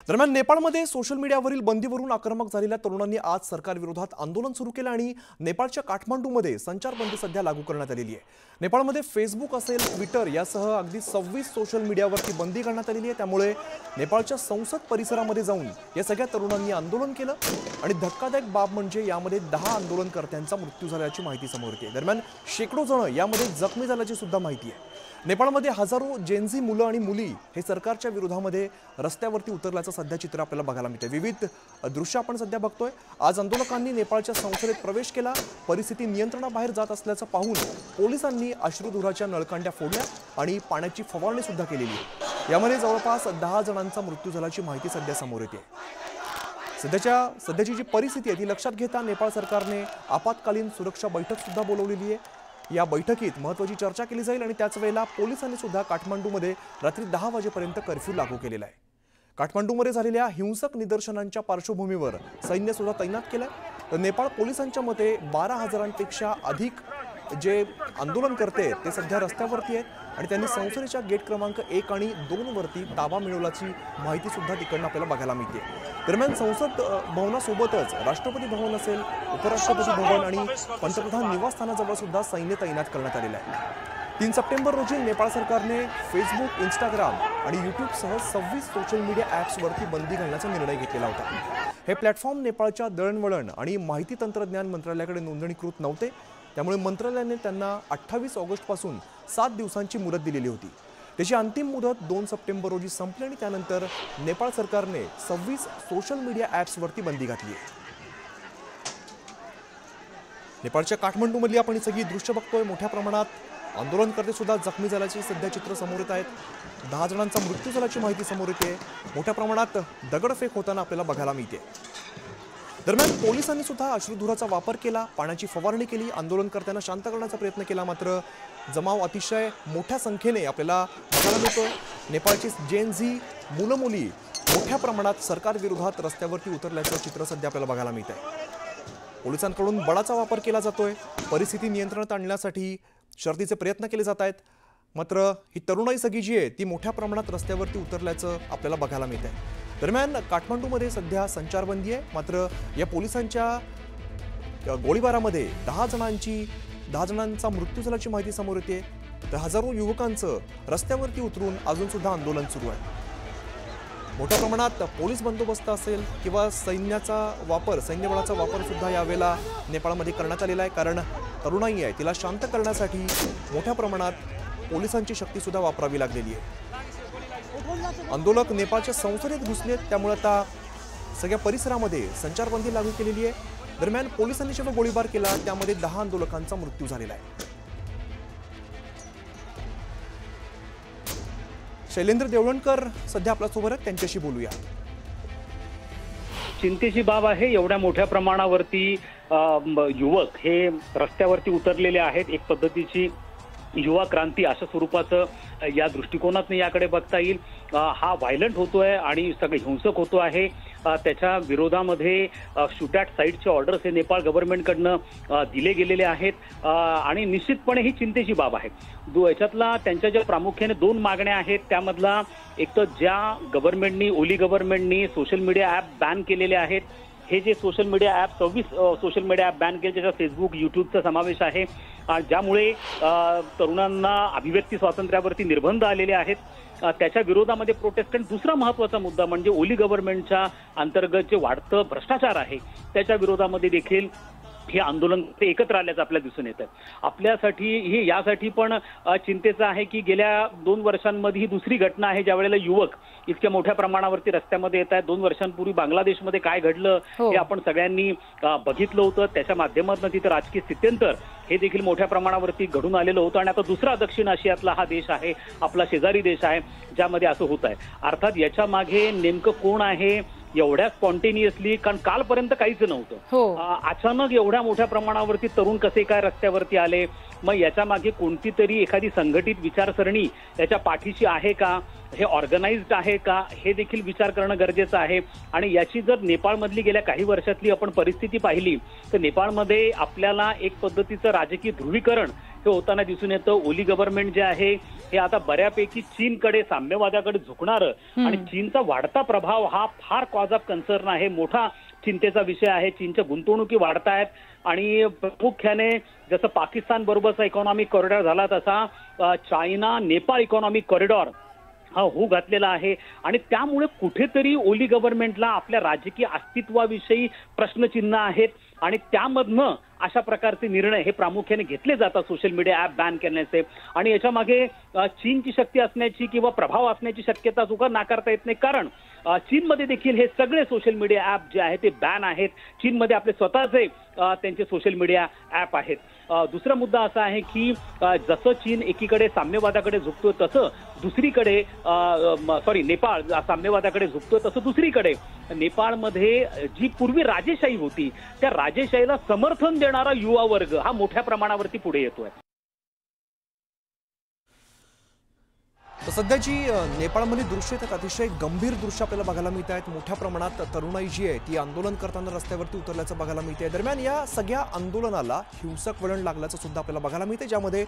दरम्यान नेपाळमध्ये सोशल मीडियावरील बंदीवरून आक्रमक झालेल्या तरुणांनी आज सरकारविरोधात आंदोलन सुरू केलं आणि नेपाळच्या काठमांडूमध्ये संचारबंदी सध्या लागू करण्यात आलेली आहे। नेपाळमध्ये फेसबुक असेल, ट्विटर यासह अगदी 26 सोशल मीडियावरती बंदी घालण्यात आलेली आहे। त्यामुळे नेपाळच्या संसद परिसरामध्ये जाऊन या सगळ्या तरुणांनी आंदोलन केलं आणि धक्कादायक बाब म्हणजे यामध्ये 10 आंदोलनकर्त्यांचा मृत्यू झाल्याची माहिती समोर येते। दरम्यान शेकडो जण यामध्ये जखमी झाल्याची सुद्धा माहिती आहे। नेपाळमध्ये हजारो जेनझी मुलं आणि मुली हे सरकारच्या विरोधामध्ये रस्त्यावरती उतरल्याचं सध्या चित्र आपल्याला बघायला मिळते। विविध दृश्य आपण सध्या बघतोय। आज आंदोलकांनी नेपाळच्या संसदेत प्रवेश केला। परिस्थिती नियंत्रणाबाहेर जात असल्याचं पाहून पोलिसांनी अश्रुधुराच्या नळकांड्या फोडल्या आणि पाण्याची फवारणी सुद्धा केलेली आहे। यामध्ये जवळपास 10 जणांचा मृत्यू झाल्याची माहिती सध्या समोर येते। सध्याची जी परिस्थिती आहे ती लक्षात घेता नेपाळ सरकारने आपत्कालीन सुरक्षा बैठक सुद्धा बोलवलेली आहे। या बैठकीत महत्त्वाची चर्चा केली जाईल आणि त्याच वेळेला पोलिसांनी सुद्धा काठमांडूमध्ये रात्री 10 वाजेपर्यंत कर्फ्यू लागू केलेला आहे। काठमांडूमध्ये झालेल्या हिंसक निदर्शनांच्या पार्श्वभूमीवर सैन्य सुद्धा तैनात केलं आहे। तर नेपाळ पोलिसांच्या मते 12,000पेक्षा अधिक जे आंदोलनकर्ते ते सध्या रस्त्यावरती आहेत आणि त्यांनी संसदेच्या गेट क्रमांक 1 आणि 2 वरती ताबा मिळवल्याची माहिती सुद्धा तिकडनं आपल्याला बघायला मिळते। दरम्यान संसद भवनासोबतच राष्ट्रपती भवन असेल, उपराष्ट्रपती भवन आणि पंतप्रधान निवासस्थानाजवळ सुद्धा सैन्य तैनात करण्यात आलेलं आहे। 3 सप्टेंबर रोजी नेपाळ सरकारने फेसबुक, इंस्टाग्राम आणि यूट्यूबसह 26 सोशल मीडिया ॲप्सवरती बंदी घालण्याचा निर्णय घेतलेला होता। हे प्लॅटफॉर्म नेपाळच्या दळणवळण आणि माहिती तंत्रज्ञान मंत्रालयाकडे नोंदणीकृत नव्हते। त्यामुळे मंत्रालयाने त्यांना 28 ऑगस्टपासून 7 दिवसांची मुदत दिलेली होती। त्याची अंतिम मुदत 2 सप्टेंबर रोजी संपली आणि त्यानंतर नेपाळ सरकारने 26 सोशल मीडिया ॲप्सवरती बंदी घातली आहे। नेपाळच्या काठमांडूमधली आपण ही सगळी दृश्य बघतोय। मोठ्या प्रमाणात आंदोलनकर्ते सुद्धा जखमी झाल्याची सध्या चित्र समोर येत आहेत। 10 जणांचा मृत्यू झाल्याची माहिती समोर येते। मोठ्या प्रमाणात दगडफेक होताना आपल्याला बघायला मिळते। दरम्यान पोलिसांनी सुद्धा अश्रुधुराचा वापर केला, पाण्याची फवारणी केली, आंदोलनकर्त्यांना शांत करण्याचा प्रयत्न केला। मात्र जमाव अतिशय मोठ्या संख्येने आपल्याला बघायला मिळतोय। नेपाळची जेनझी मुलं मुली मोठ्या प्रमाणात सरकार विरोधात रस्त्यावरती उतरल्याचं चित्र सध्या आपल्याला बघायला मिळत आहे। पोलिसांकडून बळाचा वापर केला जातोय। परिस्थिती नियंत्रणात आणण्यासाठी शर्थीचे प्रयत्न केले जात आहेत। मात्र ही तरुणाई सगळी जी आहे ती मोठ्या प्रमाणात रस्त्यावरती उतरल्याचं आपल्याला बघायला मिळत आहे। दरम्यान काठमांडूमध्ये सध्या संचारबंदी आहे। मात्र या पोलिसांच्या गोळीबारामध्ये 10 जणांचा मृत्यू झाल्याची माहिती समोर येते। तर हजारो युवकांचं रस्त्यावरती उतरून अजून सुद्धा आंदोलन सुरू आहे। मोठ्या प्रमाणात पोलीस बंदोबस्त असेल किंवा सैन्यबळाचा वापर सुद्धा यावेळेला नेपाळमध्ये करण्यात आलेला आहे। कारण तरुणाई आहे तिला शांत करण्यासाठी मोठ्या प्रमाणात पोलिसांची शक्ती सुद्धा वापरावी लागलेली आहे। आंदोलक नेपाळच्या संसदेत घुसलेत, त्यामुळे आता सगळ्या परिसरामध्ये संचारबंदी लागू केलेली आहे। दरम्यान पोलिसांनी जेव्हा गोळीबार केला त्यामध्ये 10 आंदोलकांचा मृत्यू झालेला आहे। शैलेंद्र देवळणकर सध्या आपल्यासोबत आहेत, त्यांच्याशी बोलूया। चिंतेची बाब आहे, एवढ्या मोठ्या प्रमाणावरती युवक हे रस्त्यावरती उतरलेले आहेत। एक पद्धतीची युवा क्रांती अशा स्वरूपाचं या दृष्टिकोनातून याकडे बघता येईल। हा व्हायलंट होतोय आणि सगळे हिंसक होतो आहे। त्याच्या विरोधामध्ये शूट ॲट साईटचे ऑर्डर्स हे नेपाळ गव्हर्नमेंटकडनं दिले गेलेले आहेत आणि निश्चितपणे ही चिंतेची बाब आहे। याच्यातला त्यांच्या ज्या प्रामुख्याने 2 मागण्या आहेत त्यामधला एक तर ज्या ओली गव्हर्नमेंटनी सोशल मीडिया ॲप बॅन केलेले आहेत, हे जे social media app 26 social media app ban केले ज्याच्यात फेसबुक, यूट्यूबचा समावेश आहे, ज्यामुळे तरुणांना अभिव्यक्ती स्वातंत्र्यावरती निर्बंध आलेले आहेत, त्याच्या विरोधामध्ये प्रोटेस्ट। आणि दुसरा महत्त्वाचा मुद्दा म्हणजे ओली गव्हर्नमेंटच्या अंतर्गत जे वाढतं भ्रष्टाचार आहे त्याच्या विरोधामध्ये देखील हे आंदोलन एकत्र आल्याचं आपल्याला दिसून येतं। आपल्यासाठी हे यासाठी पण चिंतेचं आहे की गेल्या 2 वर्षांमध्ये ही दुसरी घटना आहे ज्यावेळेला युवक इतक्या मोठ्या प्रमाणावरती रस्त्यामध्ये येत आहेत। 2 वर्षांपूर्वी बांगलादेशमध्ये काय घडलं हे आपण सगळ्यांनी बघितलं होतं। त्याच्या माध्यमातून तिथं राजकीय स्थित्यंतर हे देखील मोठ्या प्रमाणावरती घडून आलेलं होतं आणि आता दुसरा दक्षिण आशियातला हा देश आहे, आपला शेजारी देश आहे, ज्यामध्ये असं होत आहे। अर्थात याच्या मागे नेमकं कोण आहे एवढ्या स्पॉन्टेनियसली, कारण कालपर्यंत काहीच नव्हतं, अचानक एवढ्या मोठ्या प्रमाणावरती तरुण कसे काय रस्त्यावरती आले, मग याच्या मागे कोणती तरी एखादी संघटित विचारसरणी याच्या पाठीशी आहे का, हे ऑर्गनाइज्ड आहे का, हे देखील विचार करणं गरजेचं आहे। आणि याची जर नेपाळमधली गेल्या काही वर्षातली आपण परिस्थिती पाहिली तर नेपाळमध्ये आपल्याला एक पद्धतीचं राजकीय ध्रुवीकरण हे होताना दिसून येतं. ओली गव्हर्नमेंट जे आहे हे आता बऱ्यापैकी चीनकडे, साम्यवादाकडे झुकणारं आणि चीनचा वाढता प्रभाव हा फार कॉज ऑफ कन्सर्न आहे, मोठा चिंतेचा विषय आहे. चीनच्या गुंतवणुकी वाढत आहेत आणि प्रामुख्याने जसं पाकिस्तान बरोबरचा इकॉनॉमिक कॉरिडॉर झाला तसा चायना नेपाळ इकॉनॉमिक कॉरिडॉर हा होऊ घातलेला आहे आणि त्यामुळे कुठेतरी ओली गव्हर्नमेंटला आपल्या राजकीय अस्तित्वाविषयी प्रश्नचिन्ह आहेत आणि त्यामधनं अशा प्रकारचे निर्णय हे प्रामुख्याने घेतले जातात सोशल मीडिया ऍप बॅन करण्याचे. आणि याच्या मागे चीनची शक्ती असण्याची किंवा प्रभाव असण्याची शक्यता सुद्धा नाकारता येत नाही, कारण चीनमध्ये देखील हे सगळे सोशल मीडिया ऍप जे आहेत ते बॅन आहेत. चीनमध्ये आपले स्वतःचे त्यांचे सोशल मीडिया ऍप आहेत. दुसरा मुद्दा असा आहे की जसं चीन एकीकडे साम्यवादाकडे झुकतोय तसं दुसरीकडे नेपाळ साम्यवादाकडे झुकतोय तसं दुसरीकडे नेपाळमध्ये जी पूर्वी राजेशाही होती त्या राजेशाहीला समर्थन देणारा युवा वर्ग हा मोठ्या प्रमाणावरती पुढे येतोय. तर सध्याची नेपाळमधली दृश्य तर अतिशय गंभीर दृश्य आपल्याला बघायला मिळत आहेत. मोठ्या प्रमाणात तरुणाई जी आहे ती आंदोलन करताना रस्त्यावरती उतरल्याचं बघायला मिळते. दरम्यान या सगळ्या आंदोलनाला हिंसक वळण लागल्याचं सुद्धा आपल्याला बघायला मिळते, ज्यामध्ये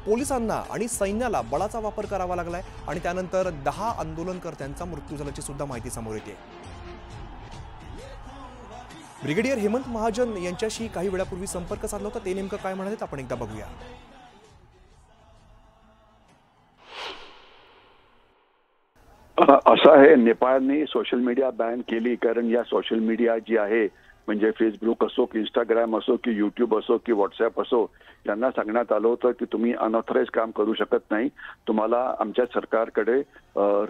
पोलिसांना आणि सैन्याला बळाचा वापर करावा लागलाय आणि त्यानंतर 10 आंदोलनकर्त्यांचा मृत्यू झाल्याची सुद्धा माहिती समोर येते. ब्रिगेडियर हेमंत महाजन यांच्याशी काही वेळापूर्वी संपर्क साधला होता. ते नेमकं काय म्हणाले आपण एकदा बघूया. असं आहे, नेपाळने सोशल मीडिया बॅन केली कारण या सोशल मीडिया जी आहे म्हणजे फेसबुक असो की इंस्टाग्राम असो की यूट्यूब असो की व्हॉट्सअप असो, त्यांना सांगण्यात आलं होतं की तुम्ही अनऑथराईज काम करू शकत नाही, तुम्हाला आमच्या सरकारकडे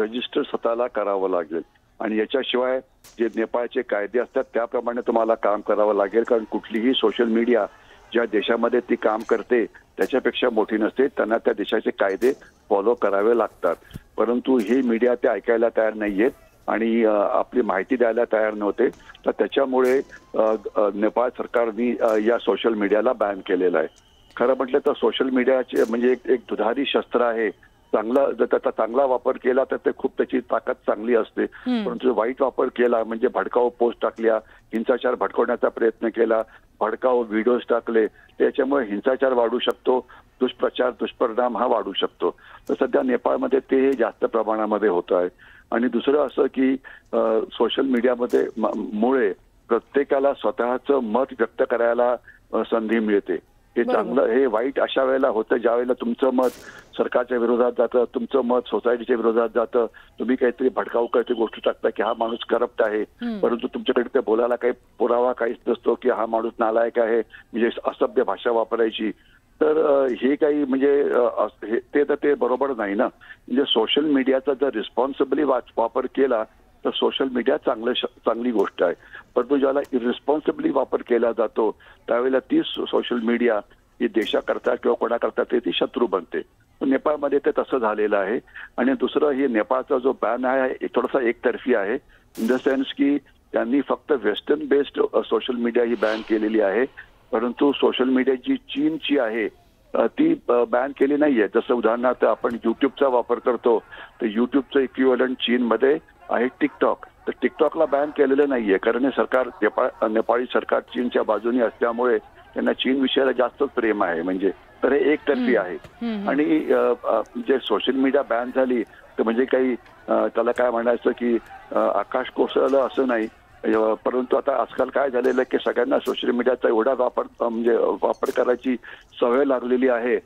रजिस्टर स्वतःला करावं लागेल आणि याच्याशिवाय जे नेपाळचे कायदे असतात त्याप्रमाणे तुम्हाला काम करावं लागेल, कारण कुठलीही सोशल मीडिया ज्या देशामध्ये ती काम करते त्याच्यापेक्षा मोठी नसते, त्यांना त्या देशाचे कायदे फॉलो करावे लागतात. परंतु हे मीडिया ते ऐकायला तयार नाहीयेत आणि आपली माहिती द्यायला तयार नव्हते, तर त्याच्यामुळे नेपाळ सरकारने या सोशल मीडियाला बॅन केलेलं आहे. खरं म्हटलं तर सोशल मीडियाचे म्हणजे एक दुधारी शस्त्र आहे. चांगला जर त्याचा चांगला वापर केला तर ते खूप त्याची ताकद चांगली असते, परंतु वाईट वापर केला म्हणजे भडकाऊ पोस्ट टाकल्या, हिंसाचार भडकवण्याचा प्रयत्न केला, भडकाऊ व्हिडिओज टाकले, त्याच्यामुळे हिंसाचार वाढू शकतो, दुष्प्रचार दुष्परिणाम हा वाढू शकतो. तर सध्या नेपाळमध्ये ते जास्त प्रमाणामध्ये होत आहे. आणि दुसरं असं की सोशल मीडियामध्ये मुळे प्रत्येकाला स्वतःचं मत व्यक्त करायला संधी मिळते. हे चांगलं हे वाईट अशा वेळेला होतं ज्या वेळेला तुमचं मत सरकारच्या विरोधात जातं, तुमचं मत सोसायटीच्या विरोधात जातं, तुम्ही काहीतरी भडकाऊ काहीतरी गोष्टी टाकता की हा माणूस करप्ट आहे, परंतु तुमच्याकडे ते बोलायला काही पुरावा काहीच नसतो की हा माणूस नालायक आहे, म्हणजे असभ्य भाषा वापरायची. तर हे काही म्हणजे ते बरोबर नाही ना. म्हणजे सोशल मीडियाचा जर रिस्पॉन्सिबली वापर केला तर सोशल मीडिया चांगली गोष्ट आहे, परंतु ज्याला इरिस्पॉन्सिबली वापर केला जातो त्यावेळेला ती सोशल मीडिया ही देशाकरता किंवा कोणाकरता ती शत्रू बनते. नेपाळमध्ये ते तसं झालेलं आहे. आणि दुसरं हे नेपाळचा जो बॅन आहे थोडासा एकतर्फी आहे, इन द सेन्स की त्यांनी फक्त वेस्टर्न बेस्ड सोशल मीडिया ही बॅन केलेली आहे, परंतु सोशल मीडिया जी चीनची आहे ती बॅन केली नाहीये. जसं उदाहरणार्थ आपण युट्यूबचा वापर करतो तर युट्यूबचं इक्विव्हलंट चीनमध्ये आहे टिकटॉक, तर टिकटॉकला बॅन केलेलं नाहीये, कारण हे सरकार नेपाळी सरकार चीनच्या बाजूने असल्यामुळे त्यांना चीन विषयाला जास्तच प्रेम आहे. म्हणजे तर हे एकतर्फी आहे. आणि जे सोशल मीडिया बॅन झाली तर म्हणजे काही त्याला काय म्हणायचं की आकाश कोसळलं असं नाही, परंतु आता आजकाल काय झालेलं आहे की सगळ्यांना सोशल मीडियाचा एवढा वापर करायची सवय लागलेली आहे